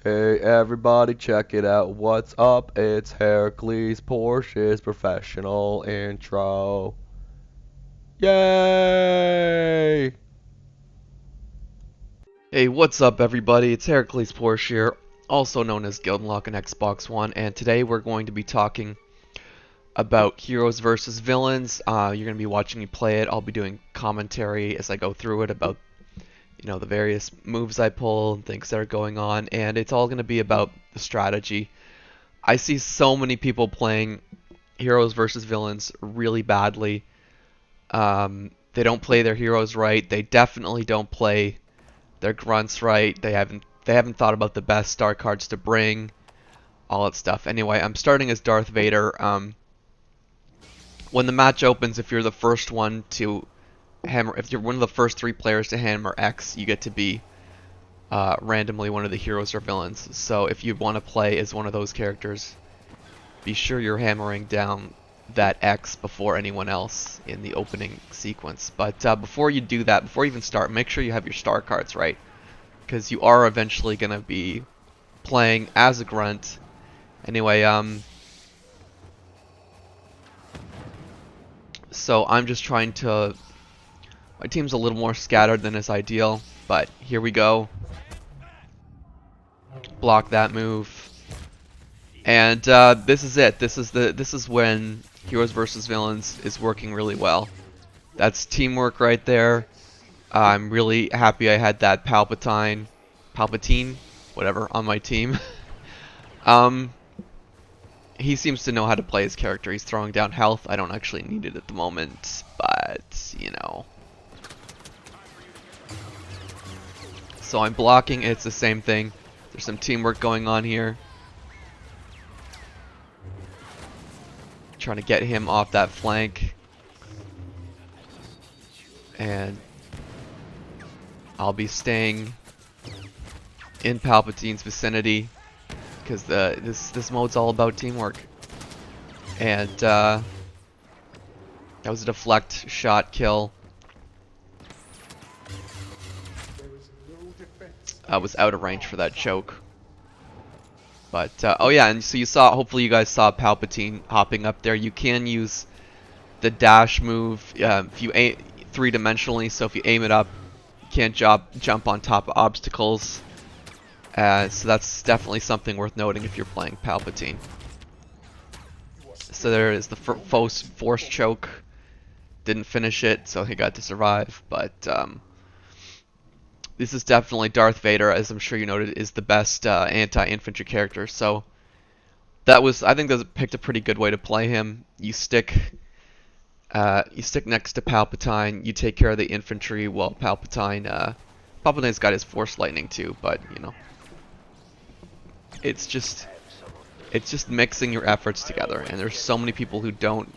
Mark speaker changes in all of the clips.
Speaker 1: Hey everybody, check it out. What's up? It's Hercules Porsche's professional intro. Yay!
Speaker 2: Hey, what's up everybody? It's Heracles Porsche here, also known as Guildlock on Xbox One, and today we're going to be talking about Heroes versus Villains. You're going to be watching me play it. I'll be doing commentary as I go through it about, the various moves I pull and things that are going on, and it's all going to be about the strategy. I see so many people playing Heroes versus Villains really badly. They don't play their heroes right. They definitely don't play their grunts right. They haven't thought about the best star cards to bring, all that stuff. Anyway, I'm starting as Darth Vader. When the match opens, if you're the first one to hammer, if you're one of the first three players to hammer X, you get to be randomly one of the heroes or villains. So if you want to play as one of those characters, be sure you're hammering down that X before anyone else in the opening sequence. But before you do that, before you even start, make sure you have your star cards right, because you are eventually going to be playing as a grunt. Anyway, so I'm just trying to... My team's a little more scattered than is ideal, but here we go. Block that move. And this is it. This is when Heroes versus Villains is working really well. That's teamwork right there. I'm really happy I had that Palpatine, whatever, on my team. He seems to know how to play his character. He's throwing down health. I don't actually need it at the moment, but So I'm blocking. It's the same thing. There's some teamwork going on here. Trying to get him off that flank. And I'll be staying in Palpatine's vicinity because this mode's all about teamwork. And that was a deflect shot kill. I was out of range for that choke. But oh yeah, and so hopefully you guys saw Palpatine hopping up there. You can use the dash move if you aim three-dimensionally, so if you aim it up, you can't jump on top of obstacles. So that's definitely something worth noting if you're playing Palpatine. So there is the force choke. Didn't finish it, so he got to survive. But this is definitely Darth Vader, as I'm sure you noted, is the best anti-infantry character. So I think that picked a pretty good way to play him. You stick next to Palpatine. You take care of the infantry while Palpatine's got his Force Lightning too, but it's just mixing your efforts together. And there's so many people who don't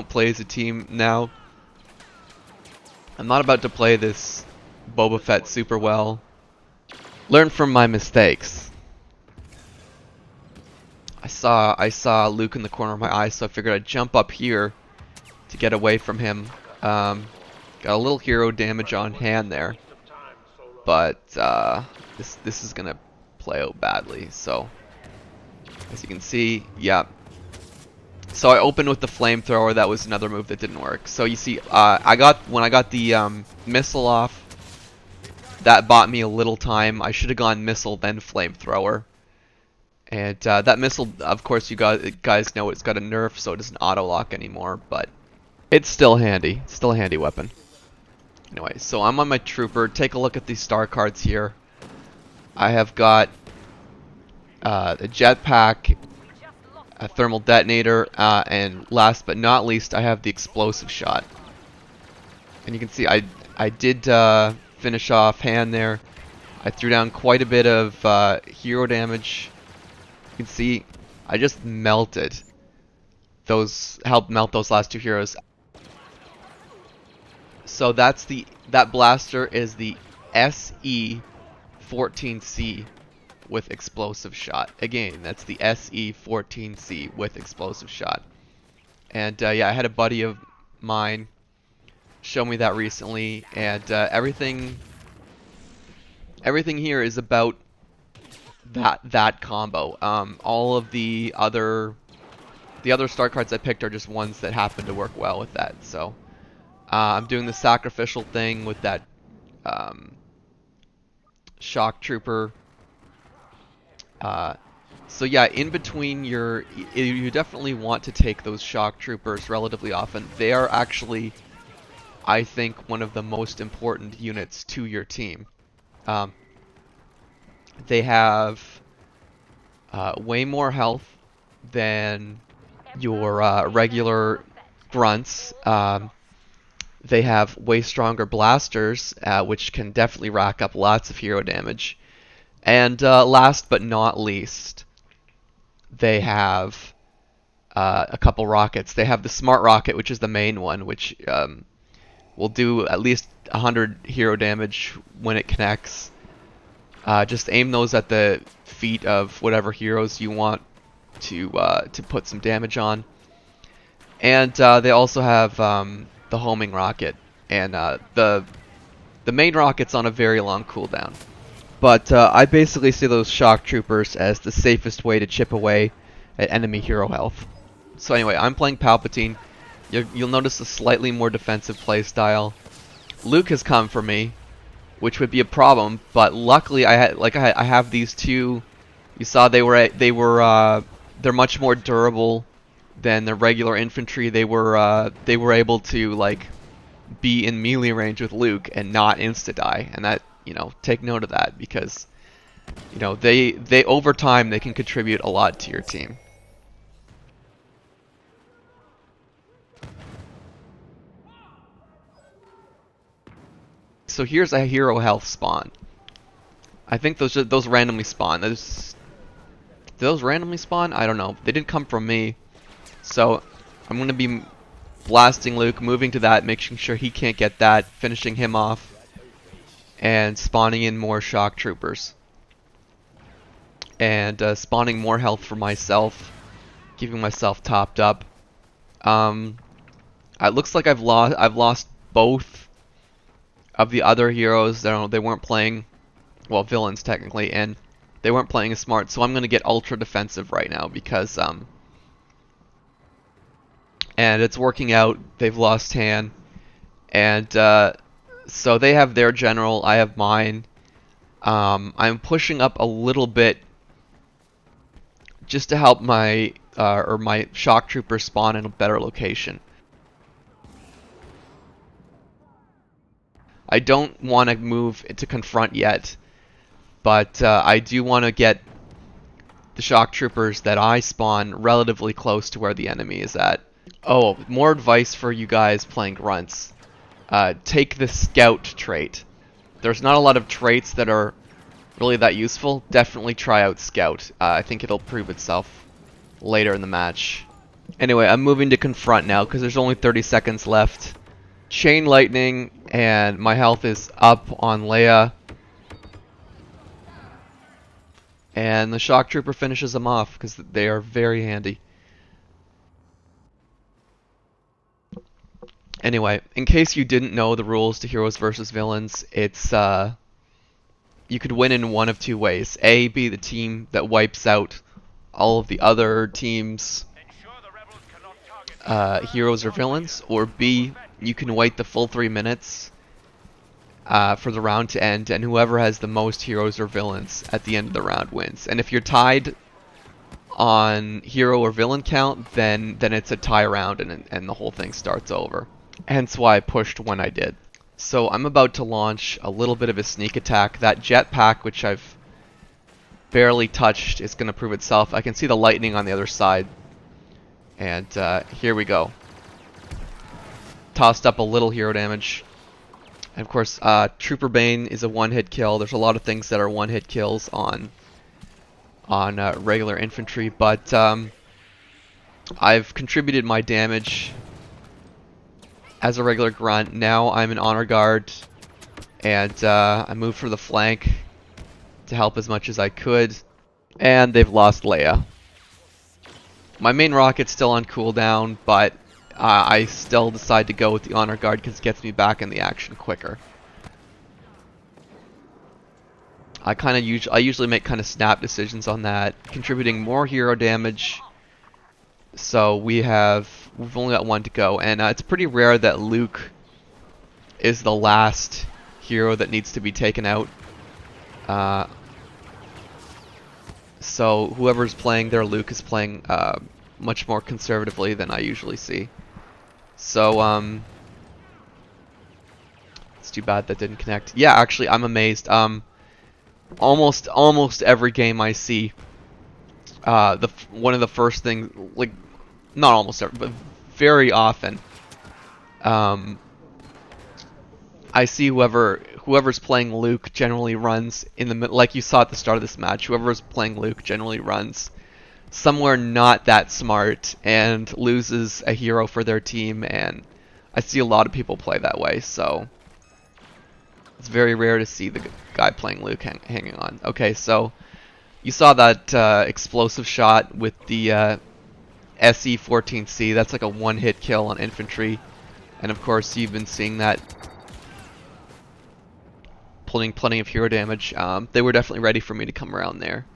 Speaker 2: play as a team now. I'm not about to play this Boba Fett super well. Learn from my mistakes. I saw Luke in the corner of my eye, so I figured I'd jump up here to get away from him. Got a little hero damage on hand there, but this is gonna play out badly. So as you can see, yeah. So I opened with the flamethrower. That was another move that didn't work. So you see, when I got the missile off, that bought me a little time. I should have gone missile then flamethrower. And that missile, of course, you guys know it's got a nerf, so it doesn't auto-lock anymore, but it's still handy. It's still a handy weapon. Anyway, so I'm on my trooper. Take a look at these star cards here. I have got a jetpack, a thermal detonator, and last but not least, I have the explosive shot. And you can see I did finish off hand there. I threw down quite a bit of hero damage. You can see I just helped melt those last two heroes. So that blaster is the SE-14C with explosive shot. Again, that's the SE-14C with explosive shot. And yeah, I had a buddy of mine show me that recently, and everything here is about that combo. All of the other star cards I picked are just ones that happen to work well with that. So I'm doing the sacrificial thing with that um, shock trooper. Uh, so yeah, in between you definitely want to take those shock troopers relatively often. They are actually, I think, one of the most important units to your team. Um, they have way more health than your regular grunts. They have way stronger blasters, which can definitely rack up lots of hero damage. And last but not least, they have a couple rockets. They have the smart rocket, which is the main one, which will do at least 100 hero damage when it connects. Just aim those at the feet of whatever heroes you want to put some damage on. And they also have the homing rocket, and the main rocket's on a very long cooldown. But I basically see those shock troopers as the safest way to chip away at enemy hero health. So anyway, I'm playing Palpatine. You'll notice a slightly more defensive playstyle. Luke has come for me, which would be a problem, but luckily I have these two. You saw they're much more durable than the regular infantry. They were able to like be in melee range with Luke and not insta die, and that, take note of that, because they over time they can contribute a lot to your team. So here's a hero health spawn. I think those randomly spawn. Did those randomly spawn? I don't know. They didn't come from me. So I'm going to be blasting Luke, moving to that, making sure he can't get that, finishing him off, and spawning in more shock troopers. And spawning more health for myself, keeping myself topped up. It looks like I've lost both of the other heroes. They weren't playing, well, villains technically, and they weren't playing as smart. So I'm going to get ultra defensive right now because and it's working out. They've lost Han, and so they have their general. I have mine. I'm pushing up a little bit just to help my shock trooper spawn in a better location. I don't want to move to confront yet, but I do want to get the shock troopers that I spawn relatively close to where the enemy is at. Oh, more advice for you guys playing grunts. Take the scout trait. There's not a lot of traits that are really that useful. Definitely try out scout. I think it'll prove itself later in the match. Anyway, I'm moving to confront now because there's only 30 seconds left. Chain lightning, and my health is up on Leia. And the shock trooper finishes them off because they are very handy. Anyway, in case you didn't know the rules to Heroes versus Villains, it's you could win in one of two ways. A, be the team that wipes out all of the other teams' heroes or villains, or B, you can wait the full 3 minutes for the round to end, and whoever has the most heroes or villains at the end of the round wins. And if you're tied on hero or villain count, then it's a tie round, and the whole thing starts over. Hence why I pushed when I did. So I'm about to launch a little bit of a sneak attack. That jetpack, which I've barely touched, is going to prove itself. I can see the lightning on the other side. And here we go. Tossed up a little hero damage. And of course, Trooper Bane is a one-hit kill. There's a lot of things that are one-hit kills on regular infantry, but I've contributed my damage as a regular grunt. Now I'm an honor guard, and I moved for the flank to help as much as I could. And they've lost Leia. My main rocket's still on cooldown, but I still decide to go with the honor guard because it gets me back in the action quicker. I usually make kind of snap decisions on that, contributing more hero damage. So we've only got one to go, and it's pretty rare that Luke is the last hero that needs to be taken out. So whoever's playing their Luke is playing much more conservatively than I usually see. So it's too bad that didn't connect. Yeah, actually, I'm amazed. Almost every game I see, one of the first things, like, not almost every, but very often, I see whoever's playing Luke generally runs in the middle, like you saw at the start of this match. Whoever's playing Luke generally runs somewhere not that smart and loses a hero for their team, and I see a lot of people play that way. So it's very rare to see the guy playing Luke hanging on. Okay, so you saw that explosive shot with the SE-14C. That's like a one-hit kill on infantry, and of course you've been seeing that pulling plenty of hero damage. They were definitely ready for me to come around there,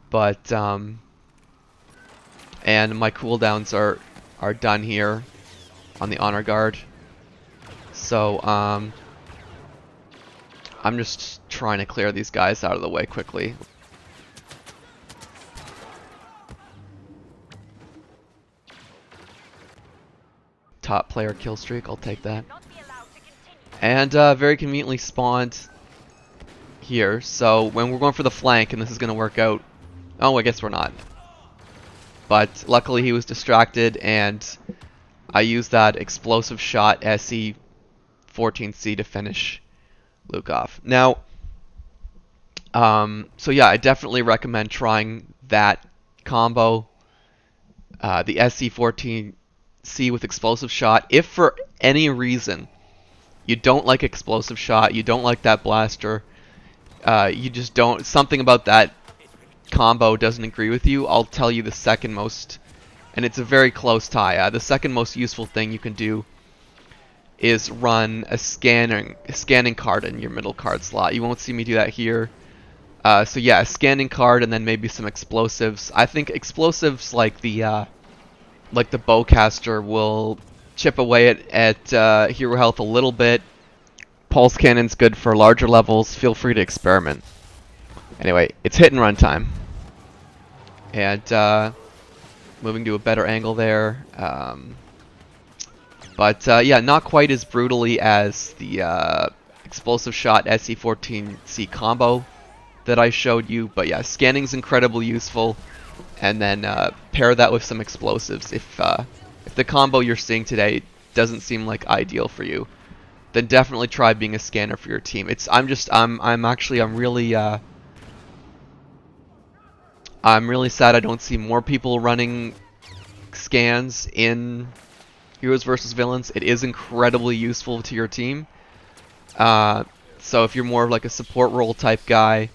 Speaker 2: but and my cooldowns are done here on the honor guard. So I'm just trying to clear these guys out of the way quickly. Top player kill streak, I'll take that. And very conveniently spawned here. So when we're going for the flank, and this is going to work out. Oh, I guess we're not. But luckily he was distracted, and I used that explosive shot SE-14C to finish Luke off. Now, so yeah, I definitely recommend trying that combo, the SE-14C with explosive shot. If for any reason you don't like explosive shot, you don't like that blaster, you just don't, something about that combo doesn't agree with you, I'll tell you the second most, and it's a very close tie. The second most useful thing you can do is run a scanning card in your middle card slot. You won't see me do that here. So yeah, a scanning card and then maybe some explosives. I think explosives like the bowcaster will chip away at hero health a little bit. Pulse cannon's good for larger levels. Feel free to experiment. Anyway, it's hit and run time. And moving to a better angle there. But yeah, not quite as brutally as the explosive shot SE-14C combo that I showed you. But yeah, scanning's incredibly useful. And then pair that with some explosives. If the combo you're seeing today doesn't seem like ideal for you, then definitely try being a scanner for your team. I'm really sad I don't see more people running scans in Heroes vs. Villains. It is incredibly useful to your team. So if you're more of like a support role type guy,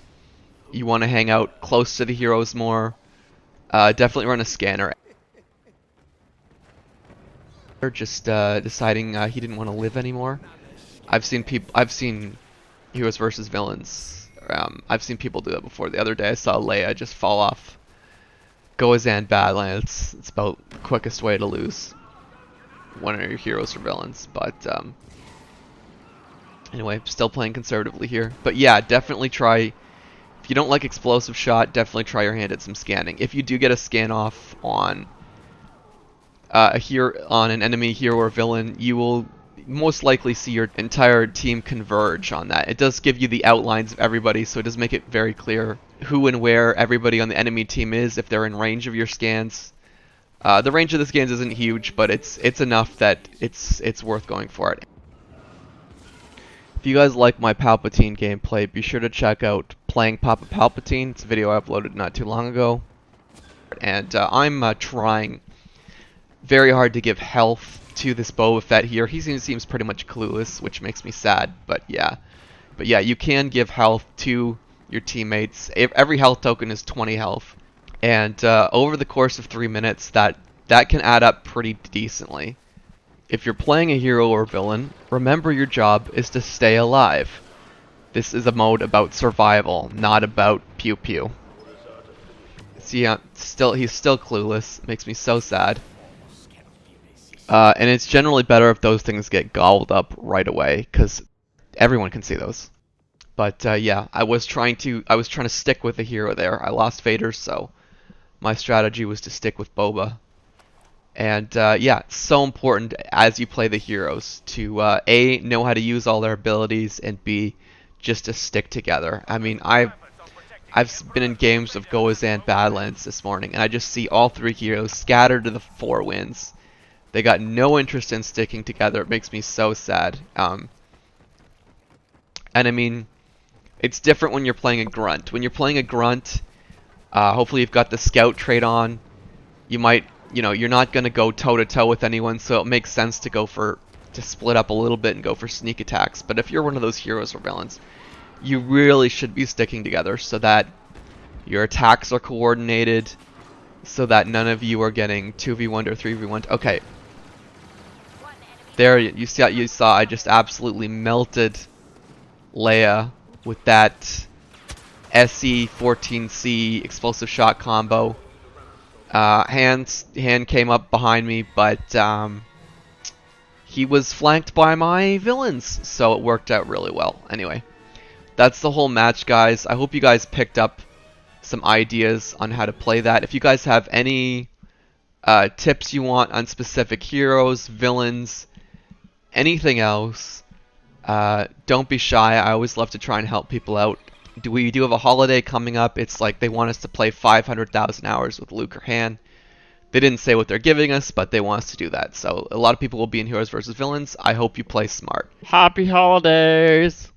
Speaker 2: you want to hang out close to the heroes more, definitely run a scanner. Just deciding he didn't want to live anymore. I've seen Heroes vs. Villains. I've seen people do that before. The other day I saw Leia just fall off Goazan Badlands. It's about the quickest way to lose one of your heroes or villains. But anyway, still playing conservatively here. But yeah, definitely try, if you don't like explosive shot, definitely try your hand at some scanning. If you do get a scan off on on an enemy hero or villain, you will most likely see your entire team converge on that. It does give you the outlines of everybody, so it does make it very clear who and where everybody on the enemy team is if they're in range of your scans. The range of the scans isn't huge, but it's enough that it's worth going for it. If you guys like my Palpatine gameplay, be sure to check out Playing Papa Palpatine. It's a video I uploaded not too long ago. And I'm trying very hard to give health to this Boba Fett here. He seems pretty much clueless, which makes me sad, but yeah. But yeah, you can give health to your teammates. Every health token is 20 health. And over the course of 3 minutes, that can add up pretty decently. If you're playing a hero or villain, remember your job is to stay alive. This is a mode about survival, not about pew pew. See, he's still clueless. Makes me so sad. And it's generally better if those things get gobbled up right away, because everyone can see those. But yeah, I was trying to stick with the hero there. I lost Vader, so my strategy was to stick with Boba. And yeah, it's so important as you play the heroes to A, know how to use all their abilities, and B, just to stick together. I mean, I've been in games of Goazan Badlands this morning, and I just see all three heroes scattered to the four winds. They got no interest in sticking together. It makes me so sad. And I mean, it's different when you're playing a grunt. When you're playing a grunt, hopefully you've got the scout trait on. You might, you're not going to go toe to toe with anyone, so it makes sense to split up a little bit and go for sneak attacks. But if you're one of those heroes or villains, you really should be sticking together so that your attacks are coordinated, so that none of you are getting 2v1 or 3v1. Okay. There, you saw I just absolutely melted Leia with that SE-14C explosive shot combo. Hand came up behind me, but he was flanked by my villains, so it worked out really well. Anyway, that's the whole match, guys. I hope you guys picked up some ideas on how to play that. If you guys have any tips you want on specific heroes, villains, anything else, don't be shy. I always love to try and help people out. We do have a holiday coming up. It's like they want us to play 500,000 hours with Luke or Han. They didn't say what they're giving us, but they want us to do that. So a lot of people will be in Heroes vs. Villains. I hope you play smart. Happy holidays!